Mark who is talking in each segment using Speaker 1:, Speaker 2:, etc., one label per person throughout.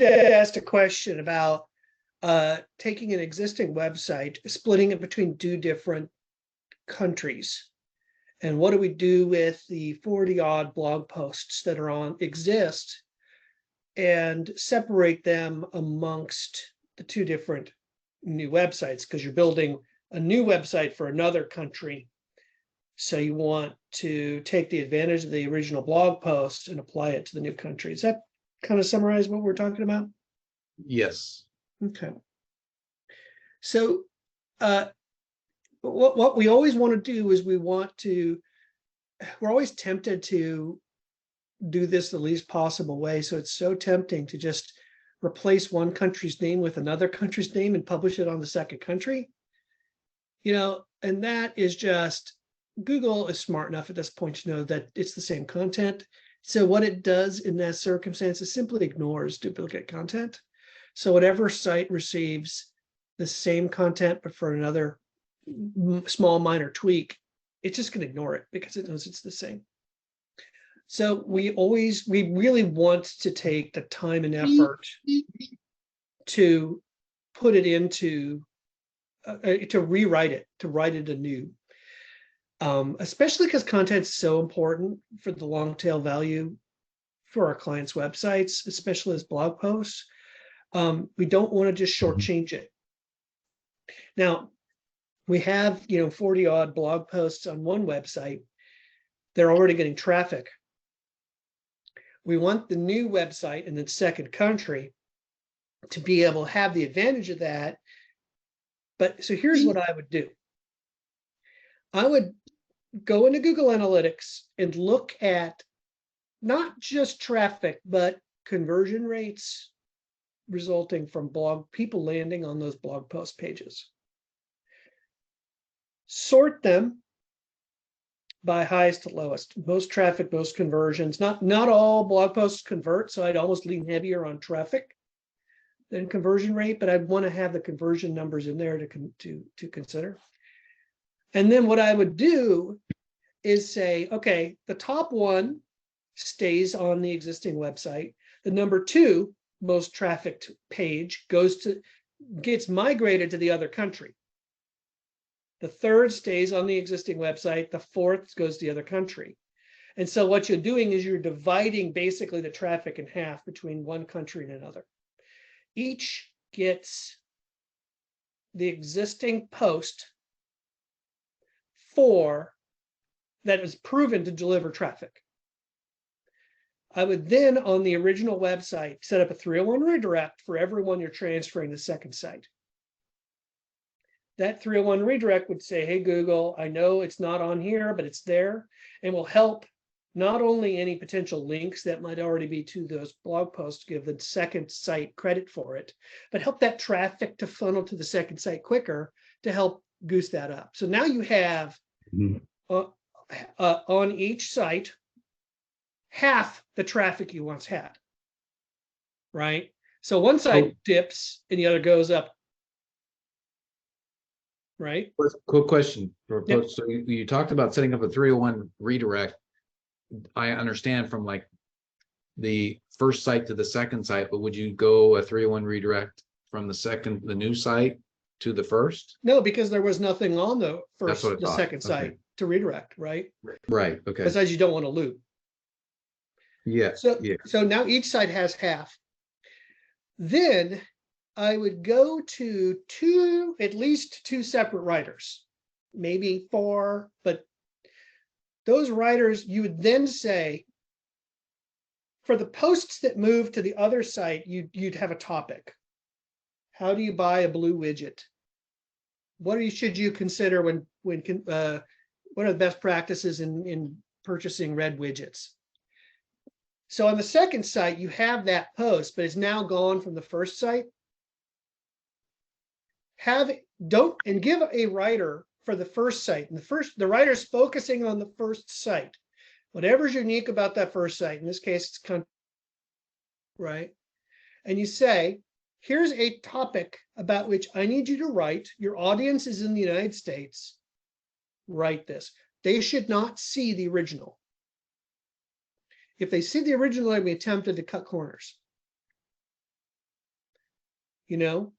Speaker 1: asked a question about taking an existing website, splitting it between two different countries. And what do we do with the 40 odd blog posts that exist and separate them amongst the two different new websites? Because you're building a new website for another country. So you want to take the advantage of the original blog post and apply it to the new country. Does that kind of summarize what we're talking about?
Speaker 2: Yes.
Speaker 1: Okay. So what we always want to do is we're always tempted to do this the least possible way. So it's so tempting to just replace one country's name with another country's name and publish it on the second country. And that is just, Google is smart enough at this point to know that it's the same content. So what it does in that circumstance is simply ignores duplicate content. So whatever site receives the same content, but for another small minor tweak, it's just going to ignore it because it knows it's the same. So we really want to take the time and effort to put it into, to rewrite it, to write it anew. Especially because content's so important for the long tail value for our clients' websites, especially as blog posts. We don't want to just shortchange it. Now, we have 40 odd blog posts on one website. They're already getting traffic. We want the new website in the second country to be able to have the advantage of that. But so here's what I would do. I would go into Google Analytics and look at not just traffic, but conversion rates resulting from people landing on those blog post pages. Sort them by highest to lowest, most traffic, most conversions. Not all blog posts convert, so I'd almost lean heavier on traffic than conversion rate, but I'd want to have the conversion numbers in there to consider. And then what I would do is say, okay, the top one stays on the existing website. The number 2 most trafficked page gets migrated to the other country. The 3rd stays on the existing website. The 4th goes to the other country. And so what you're doing is you're dividing basically the traffic in half between one country and another. Each gets the existing post that is proven to deliver traffic. I would then, on the original website, set up a 301 redirect for everyone you're transferring to the second site. That 301 redirect would say, hey, Google, I know it's not on here, but it's there, and will help not only any potential links that might already be to those blog posts, give the second site credit for it, but help that traffic to funnel to the second site quicker to help goose that up. So now you have on each site half the traffic you once had, right? So one site dips and the other goes up, right?
Speaker 2: Quick question.
Speaker 1: Yep.
Speaker 2: So you talked about setting up a 301 redirect. I understand from like the first site to the second site, but would you go a 301 redirect from the new site to the first?
Speaker 1: No, because there was nothing on the second site
Speaker 2: Okay.
Speaker 1: to redirect, right?
Speaker 2: Right. Okay.
Speaker 1: Besides, you don't want to loop.
Speaker 2: Yeah.
Speaker 1: So now each site has half. Then I would go to at least 2 separate writers, maybe 4, but those writers, you would then say, for the posts that move to the other site, you'd have a topic. How do you buy a blue widget? Should you consider what are the best practices in purchasing red widgets? So on the second site, you have that post, but it's now gone from the first site. Give a writer for the first site, and the writer's focusing on the first site. Whatever's unique about that first site, in this case, it's country, right? And you say, here's a topic about which I need you to write. Your audience is in the United States. Write this. They should not see the original. If they see the original, they'll be tempted to cut corners. you know,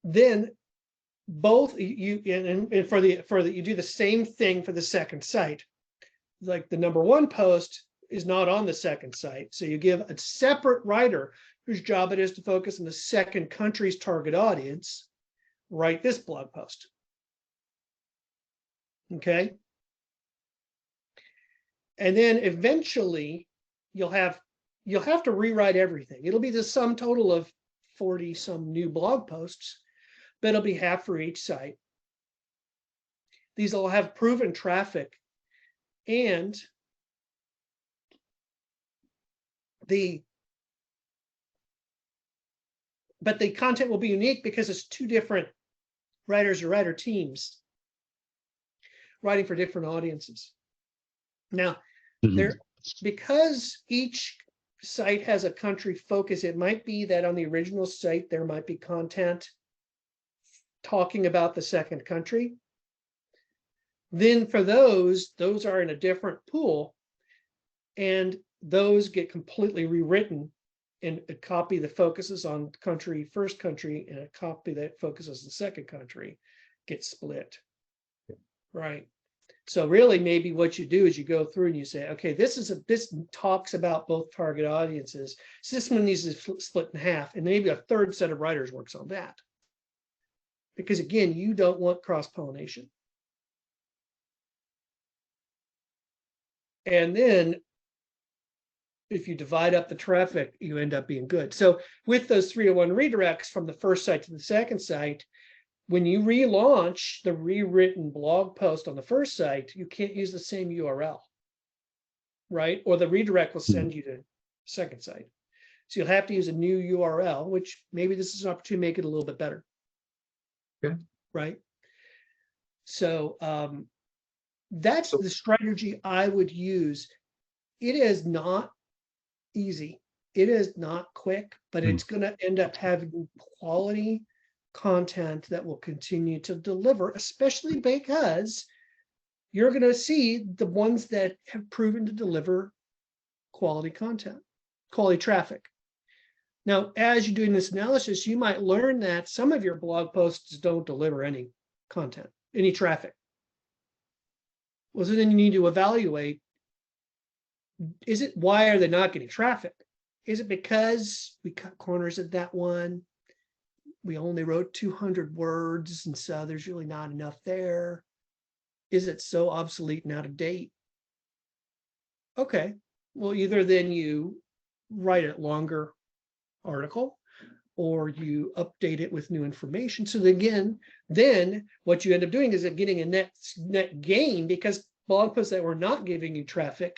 Speaker 1: then both you and for the you do the same thing for the second site. Like the number one post is not on the second site, so you give a separate writer whose job it is to focus on the second country's target audience, write this blog post. Okay. And then eventually you'll have to rewrite everything. It'll be the sum total of 40 some new blog posts, but it'll be half for each site. These will have proven traffic, and but the content will be unique because it's two different writers or writer teams writing for different audiences. Now, because each site has a country focus, it might be that on the original site there might be content talking about the second country. Then for those are in a different pool, and those get completely rewritten, and a copy that focuses on first country and a copy that focuses on the second country gets split. Right. So really maybe what you do is you go through and you say, okay, this talks about both target audiences. So this one needs to split in half, and maybe a third set of writers works on that. Because again, you don't want cross-pollination. And then if you divide up the traffic, you end up being good. So with those 301 redirects from the first site to the second site, when you relaunch the rewritten blog post on the first site, you can't use the same URL, right? Or the redirect will send you to the second site. So you'll have to use a new URL, which maybe this is an opportunity to make it a little bit better.
Speaker 2: Okay.
Speaker 1: Right. So that's the strategy I would use. It is not easy. It is not quick, but it's going to end up having quality content that will continue to deliver, especially because you're going to see the ones that have proven to deliver quality content, quality traffic. Now, as you're doing this analysis, you might learn that some of your blog posts don't deliver any content, any traffic. Well, so then you need to evaluate, why are they not getting traffic? Is it because we cut corners at that one? We only wrote 200 words, and so there's really not enough there. Is it so obsolete and out of date? Okay, well, either then you write a longer article, or you update it with new information. So again, then what you end up doing is getting a net gain, because blog posts that were not giving you traffic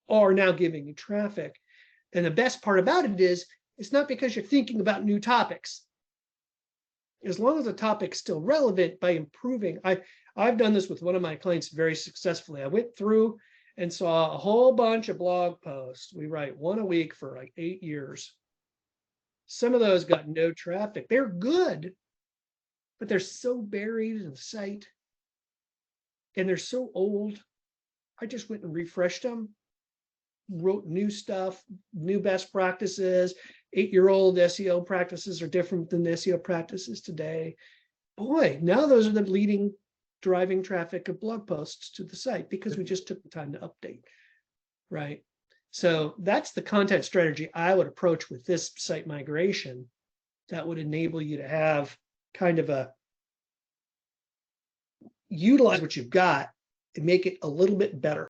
Speaker 1: are now giving you traffic. And the best part about it is, it's not because you're thinking about new topics. As long as the topic's still relevant, by improving, I've done this with one of my clients very successfully. I went through and saw a whole bunch of blog posts. We write one a week for like 8 years. Some of those got no traffic. They're good, but they're so buried in the site, and they're so old. I just went and refreshed them, wrote new stuff, new best practices. 8-year-old SEO practices are different than the SEO practices today. Boy, now those are the leading driving traffic of blog posts to the site, because we just took the time to update, right? So that's the content strategy I would approach with this site migration that would enable you to have kind of utilize what you've got and make it a little bit better.